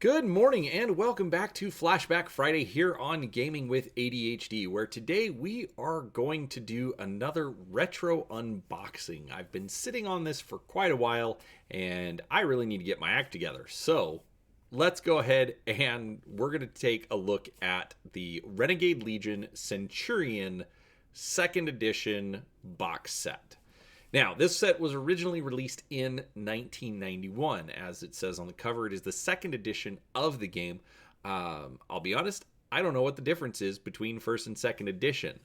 Good morning and welcome back to Flashback Friday here on Gaming with ADHD, where today we are going to do another retro unboxing. I've been sitting on this for quite a while and I really need to get my act together. So let's go ahead and we're going to take a look at the Renegade Legion Centurion 2nd edition box set. Now, this set was originally released in 1991. As it says on the cover, it is the 2nd edition of the game. I'll be honest, I don't know what the difference is between 1st and 2nd edition.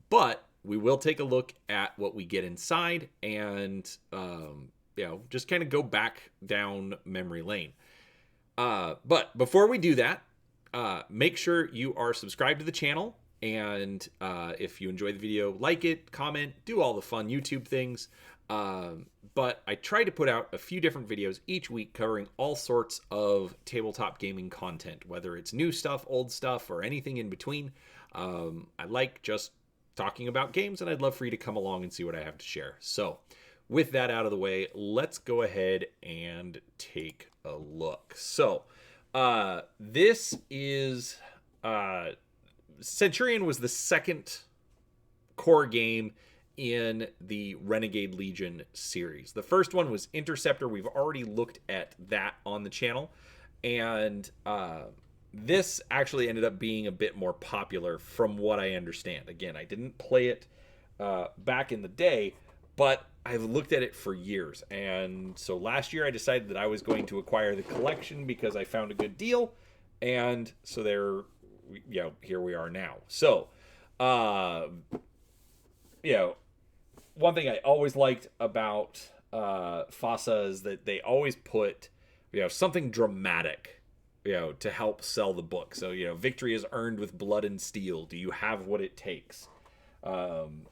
But we will take a look at what we get inside and, just kind of go back down memory lane. But before we do that, make sure you are subscribed to the channel. And if you enjoy the video, like it, comment, do all the fun YouTube things. But I try to put out a few different videos each week covering all sorts of tabletop gaming content, whether it's new stuff, old stuff, or anything in between. I like just talking about games, and I'd love for you to come along and see what I have to share. So with that out of the way, let's go ahead and take a look. So this is... Centurion was the second core game in the Renegade Legion series. The first one was Interceptor. We've already looked at that on the channel. And this actually ended up being a bit more popular from what I understand. Again, I didn't play it back in the day, but I've looked at it for years. And so last year I decided that I was going to acquire the collection because I found a good deal. And so here we are now. So, one thing I always liked about FASA is that they always put, something dramatic, to help sell the book. So, victory is earned with blood and steel. Do you have what it takes?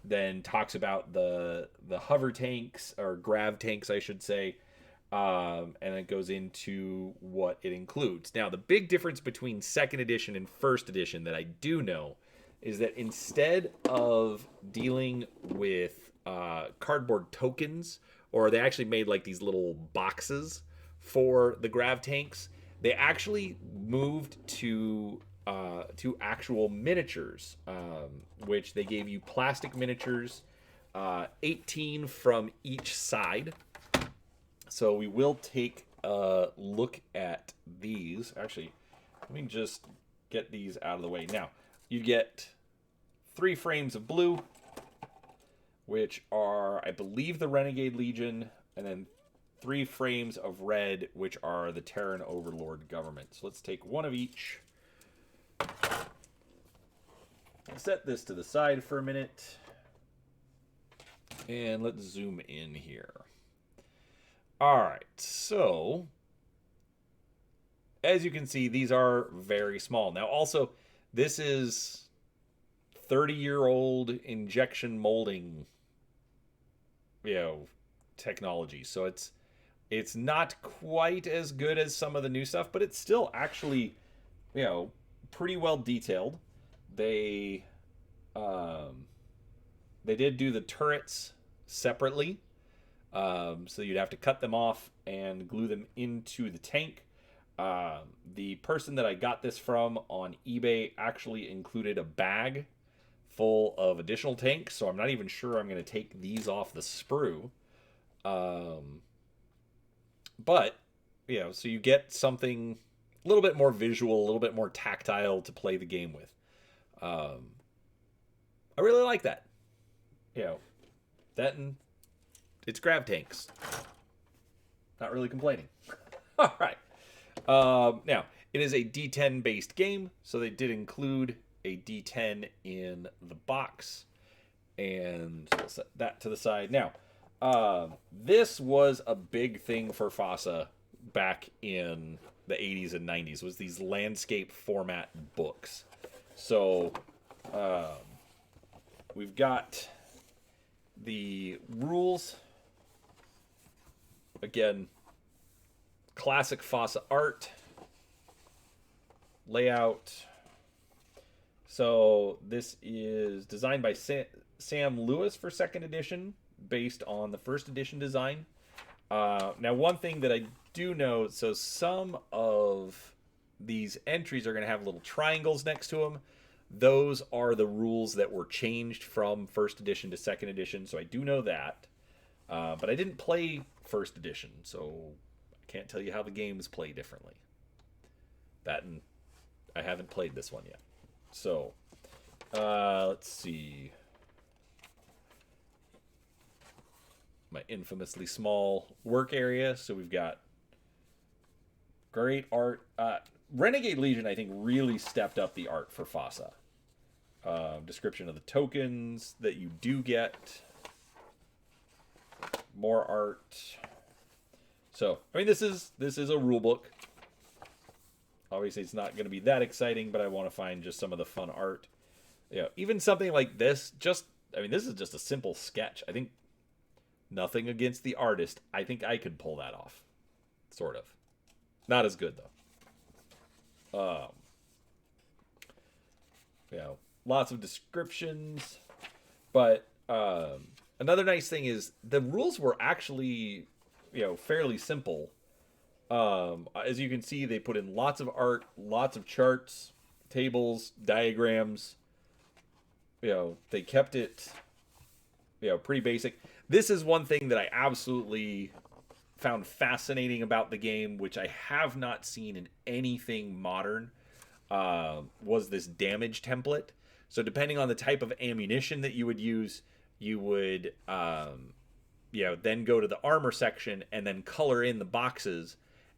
Then talks about the hover tanks, or grav tanks, I should say. And it goes into what it includes. Now, the big difference between 2nd edition and 1st edition that I do know is that instead of dealing with cardboard tokens, or they actually made like these little boxes for the grav tanks, they actually moved to actual miniatures, which they gave you plastic miniatures, 18 from each side. So we will take a look at these. Actually, let me just get these out of the way. Now, you get 3 frames of blue, which are, I believe, the Renegade Legion, and then 3 frames of red, which are the Terran Overlord government. So let's take one of each. Set this to the side for a minute. And let's zoom in here. All right, so as you can see, these are very small. Now, also, this is 30-year-old injection molding, technology. So it's not quite as good as some of the new stuff, but it's still actually, pretty well detailed. They did do the turrets separately. So you'd have to cut them off and glue them into the tank. The person that I got this from on eBay actually included a bag full of additional tanks, so I'm not even sure I'm going to take these off the sprue. But, so you get something a little bit more visual, a little bit more tactile to play the game with. I really like that. That and it's grav tanks. Not really complaining. All right. Now, it is a D10 based game, so they did include a D10 in the box. And we'll set that to the side. Now, this was a big thing for FASA back in the 80s and 90s, was these landscape format books. So, we've got the rules. Again, classic FASA art, layout. So this is designed by Sam Lewis for 2nd edition, based on the 1st edition design. Now, one thing that I do know, so some of these entries are going to have little triangles next to them. Those are the rules that were changed from first edition to second edition, so I do know that. But I didn't play first edition, so I can't tell you how the games play differently. That and I haven't played this one yet. So, let's see. My infamously small work area. So we've got great art. Renegade Legion, I think, really stepped up the art for FASA. Description of the tokens that you do get. More art. So, I mean, this is a rule book. Obviously, it's not going to be that exciting, but I want to find just some of the fun art. Even something like this, this is just a simple sketch. I think nothing against the artist. I think I could pull that off. Sort of. Not as good, though. Lots of descriptions. But another nice thing is the rules were actually, fairly simple. As you can see, they put in lots of art, lots of charts, tables, diagrams. They kept it, pretty basic. This is one thing that I absolutely found fascinating about the game, which I have not seen in anything modern, was this damage template. So depending on the type of ammunition that you would use, you would, then go to the armor section and then color in the boxes.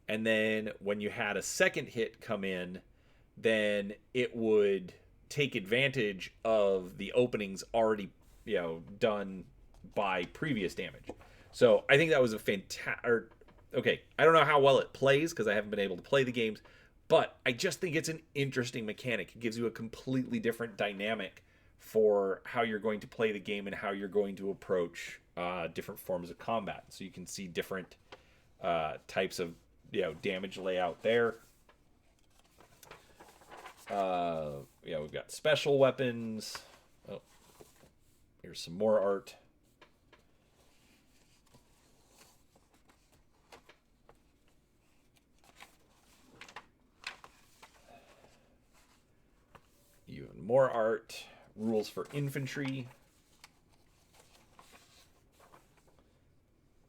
And then when you had a second hit come in, then it would take advantage of the openings already, done by previous damage. So I think that was a fantastic. Okay, I don't know how well it plays because I haven't been able to play the games, but I just think it's an interesting mechanic. It gives you a completely different dynamic for how you're going to play the game and how you're going to approach different forms of combat. So you can see different types of damage layout there. We've got special weapons. Oh, here's some more art. Even more art. Rules for infantry.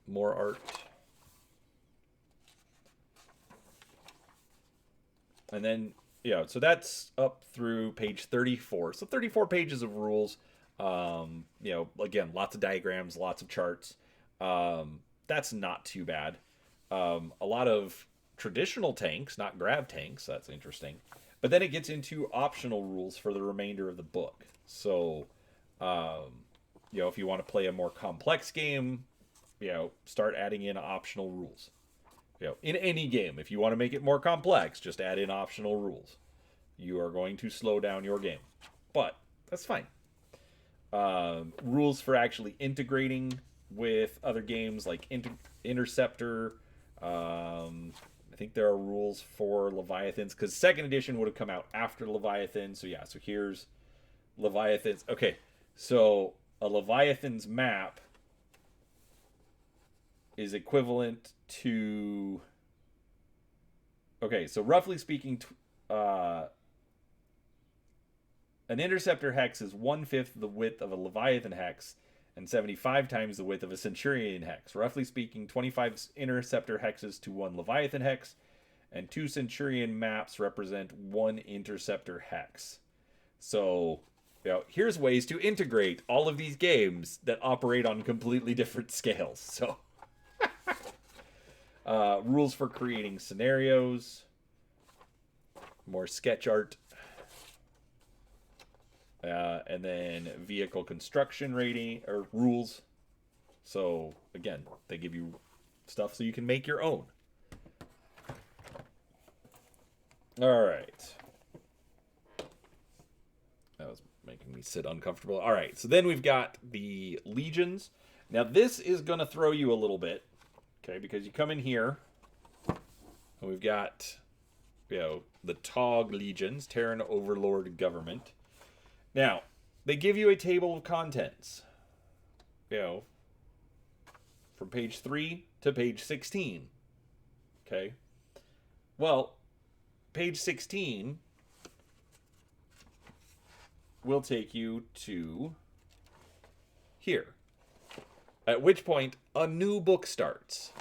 More art. And then, so that's up through page 34. So 34 pages of rules. Again, lots of diagrams, lots of charts. That's not too bad. A lot of traditional tanks, not grav tanks. That's interesting. But then it gets into optional rules for the remainder of the book. So, if you want to play a more complex game, start adding in optional rules. In any game, if you want to make it more complex, just add in optional rules. You are going to slow down your game. But that's fine. Rules for actually integrating with other games like Interceptor. I think there are rules for Leviathans, because second edition would have come out after Leviathan. So here's Leviathans. Okay, so a Leviathan's map is equivalent to... Okay, so roughly speaking, an Interceptor hex is 1/5 the width of a Leviathan hex and 75 times the width of a Centurion hex. Roughly speaking, 25 Interceptor hexes to 1 Leviathan hex, and 2 Centurion maps represent 1 Interceptor hex. So, here's ways to integrate all of these games that operate on completely different scales. So, rules for creating scenarios, more sketch art. And then vehicle construction rating or rules. So again, they give you stuff so you can make your own. All right. That was making me sit uncomfortable. All right. So then we've got the legions. Now this is going to throw you a little bit. Okay. Because you come in here and we've got, the Tog legions, Terran Overlord Government. Now, they give you a table of contents, from page 3 to page 16. Okay? Well, page 16 will take you to here. At which point, a new book starts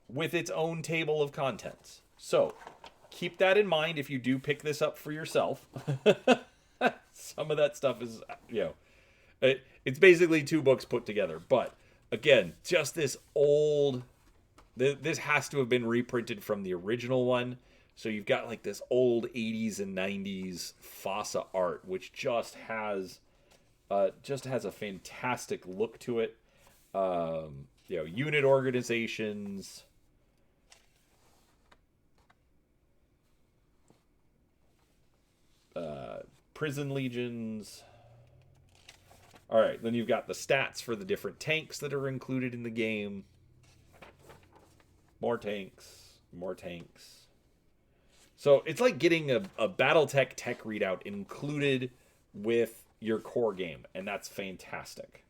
with its own table of contents. So, keep that in mind if you do pick this up for yourself. Some of that stuff is, it's basically 2 books put together. But, again, just this old... This has to have been reprinted from the original one. So you've got like this old 80s and 90s FASA art, which just has a fantastic look to it. Unit organizations, prison legions. All right, then you've got the stats for the different tanks that are included in the game. More tanks, more tanks. So it's like getting a Battletech tech readout included with your core game, and that's fantastic.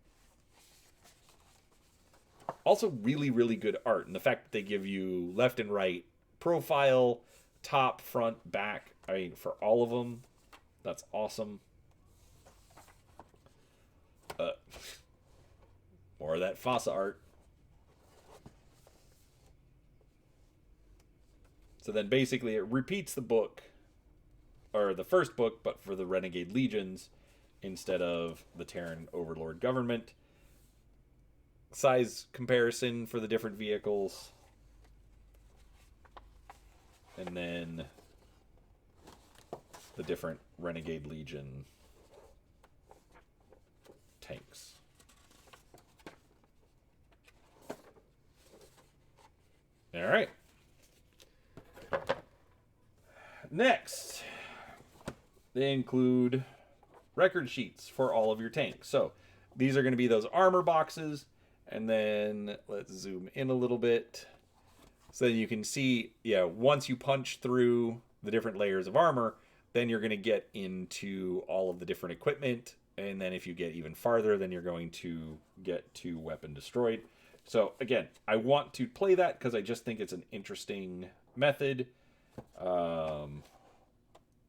Also really, really good art, and the fact that they give you left and right profile, top, front, back, for all of them, that's awesome. More of that FASA art. So then basically it repeats the book, or the first book, but for the Renegade Legions instead of the Terran Overlord Government. Size comparison for the different vehicles. And then the different Renegade Legion tanks. All right. Next, they include record sheets for all of your tanks. So these are going to be those armor boxes. And then let's zoom in a little bit. So you can see, once you punch through the different layers of armor, then you're going to get into all of the different equipment. And then if you get even farther, then you're going to get to weapon destroyed. So again, I want to play that because I just think it's an interesting method.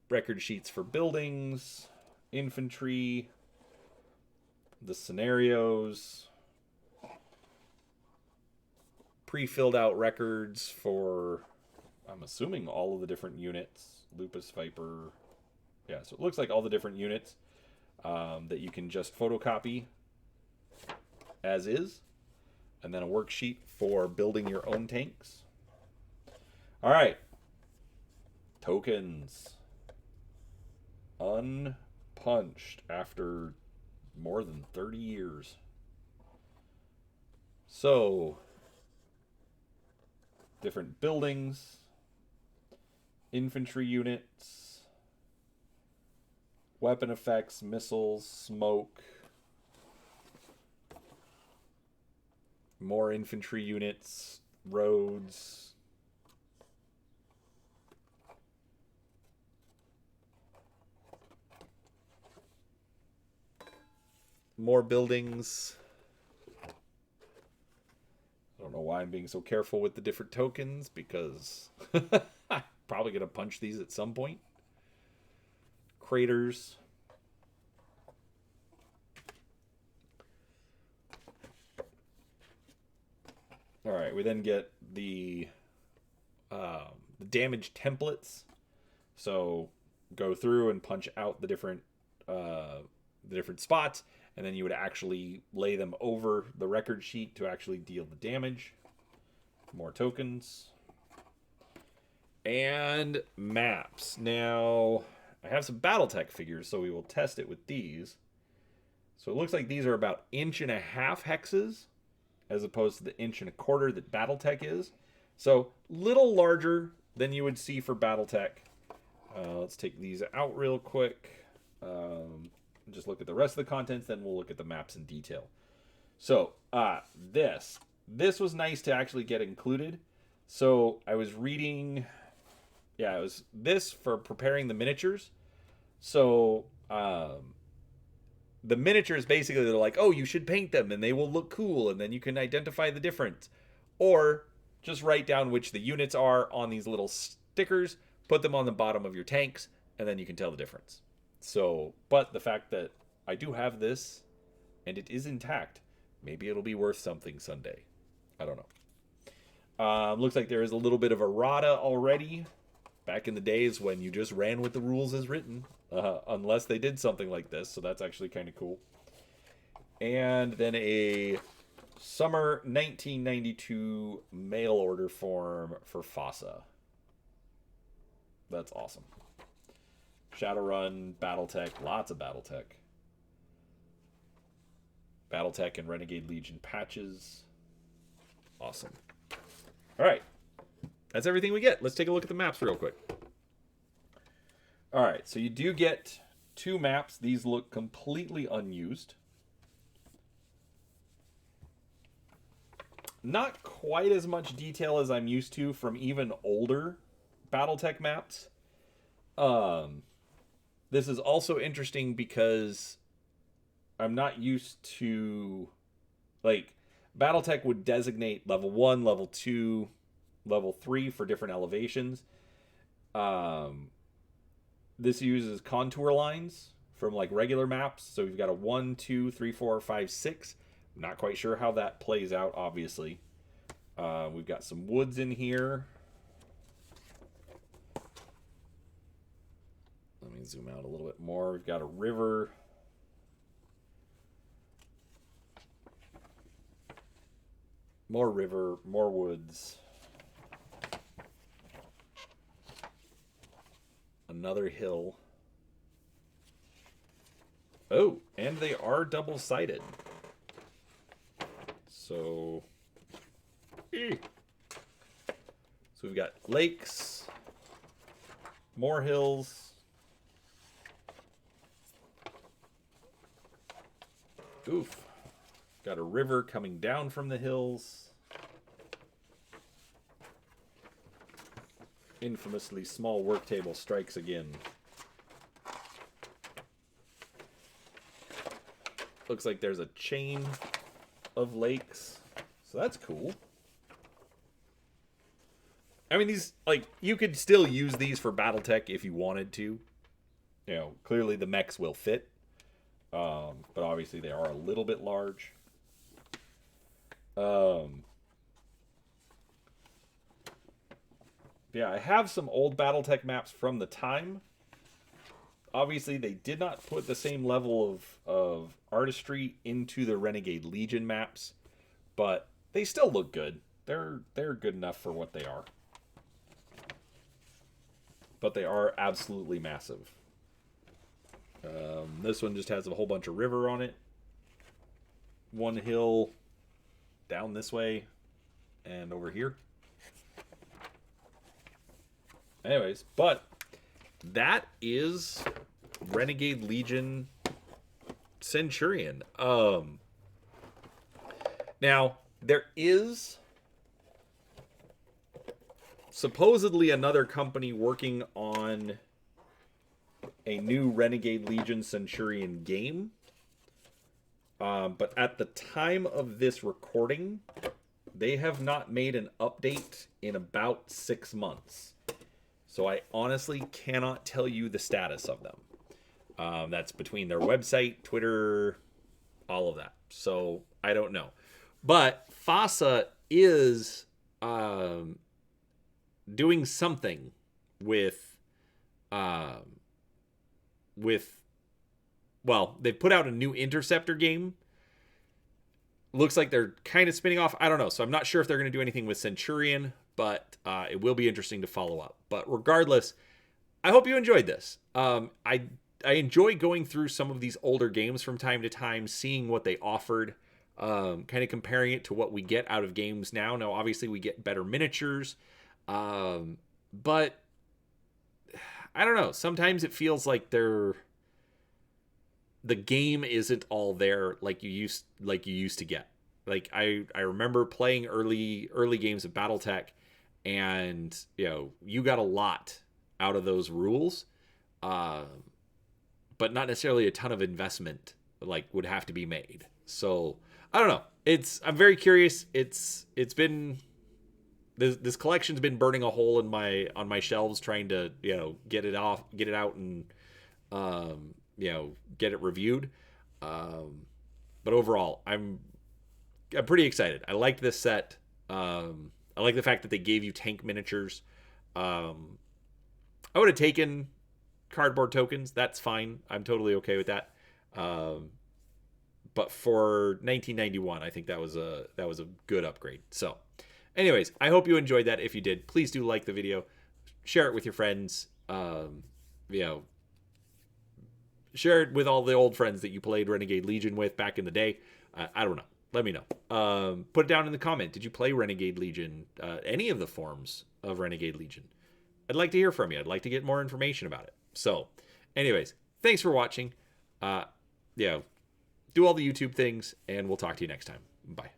Record sheets for buildings, infantry, the scenarios, pre-filled out records for, I'm assuming, all of the different units. Lupus Viper. Yeah, so it looks like all the different units that you can just photocopy as is. And then a worksheet for building your own tanks. All right. Tokens. Unpunched after more than 30 years. So, different buildings, infantry units, weapon effects, missiles, smoke, more infantry units, roads, more buildings. I don't know why I'm being so careful with the different tokens, because I'm probably going to punch these at some point. Craters. All right, we then get the damage templates. So go through and punch out the different spots, and then you would actually lay them over the record sheet to actually deal the damage. More tokens. And maps. Now, I have some Battletech figures, so we will test it with these. So it looks like these are about 1.5 hexes, as opposed to the 1.25 that Battletech is. So, little larger than you would see for Battletech. Let's take these out real quick. Just look at the rest of the contents, then we'll look at the maps in detail. So, this was nice to actually get included. So, I was reading, it was this for preparing the miniatures. So, the miniatures, basically, they're like, oh, you should paint them, and they will look cool, and then you can identify the difference. Or, just write down which the units are on these little stickers, put them on the bottom of your tanks, and then you can tell the difference. So, but the fact that I do have this and it is intact, maybe it'll be worth something someday. I don't know. Looks like there is a little bit of errata already. Back in the days when you just ran with the rules as written, unless they did something like this. So that's actually kind of cool. And then a summer 1992 mail order form for FASA. That's awesome. Shadowrun, Battletech, lots of Battletech. Battletech and Renegade Legion patches. Awesome. All right. That's everything we get. Let's take a look at the maps real quick. All right. So you do get 2 maps. These look completely unused. Not quite as much detail as I'm used to from even older Battletech maps. This is also interesting because I'm not used to, like, Battletech would designate level 1, level 2, level 3 for different elevations. This uses contour lines from, like, regular maps. So we've got a 1, 2, 3, 4, 5, 6. I'm not quite sure how that plays out, obviously. We've got some woods in here. Let me zoom out a little bit more. We've got a river. More river, more woods. Another hill. Oh, and they are double-sided. So we've got lakes, more hills. Oof. Got a river coming down from the hills. Infamously small work table strikes again. Looks like there's a chain of lakes. So that's cool. I mean, these, like, you could still use these for Battletech if you wanted to. You know, clearly the mechs will fit. But obviously they are a little bit large. Yeah, I have some old Battletech maps from the time. Obviously, they did not put the same level of artistry into the Renegade Legion maps, but they still look good. They're good enough for what they are. But they are absolutely massive. This one just has a whole bunch of river on it. One hill down this way and over here. Anyways, but that is Renegade Legion Centurion. Now, there is supposedly another company working on a new Renegade Legion Centurion game. But at the time of this recording, they have not made an update in about 6 months. So I honestly cannot tell you the status of them. That's between their website, Twitter, all of that. So I don't know. But FASA is doing something with, well, they put out a new Interceptor game. Looks like they're kind of spinning off. I don't know. So I'm not sure if they're going to do anything with Centurion, but it will be interesting to follow up. But regardless, I hope you enjoyed this. I enjoy going through some of these older games from time to time, seeing what they offered, kind of comparing it to what we get out of games now. Now, obviously, we get better miniatures, but I don't know. Sometimes it feels like the game isn't all there like you used to get. Like I remember playing early games of BattleTech, and you got a lot out of those rules, but not necessarily a ton of investment like would have to be made. So I don't know. I'm very curious. It's been this collection's been burning a hole in on my shelves, trying to get it out, and get it reviewed. But overall, I'm pretty excited. I liked this set. I like the fact that they gave you tank miniatures. I would have taken cardboard tokens. That's fine. I'm totally okay with that. But for 1991, I think that was a good upgrade. So, anyways, I hope you enjoyed that. If you did, please do like the video, share it with your friends. Share it with all the old friends that you played Renegade Legion with back in the day. I don't know. Let me know. Put it down in the comment. Did you play Renegade Legion? Any of the forms of Renegade Legion? I'd like to hear from you. I'd like to get more information about it. So, anyways, thanks for watching. Do all the YouTube things, and we'll talk to you next time. Bye.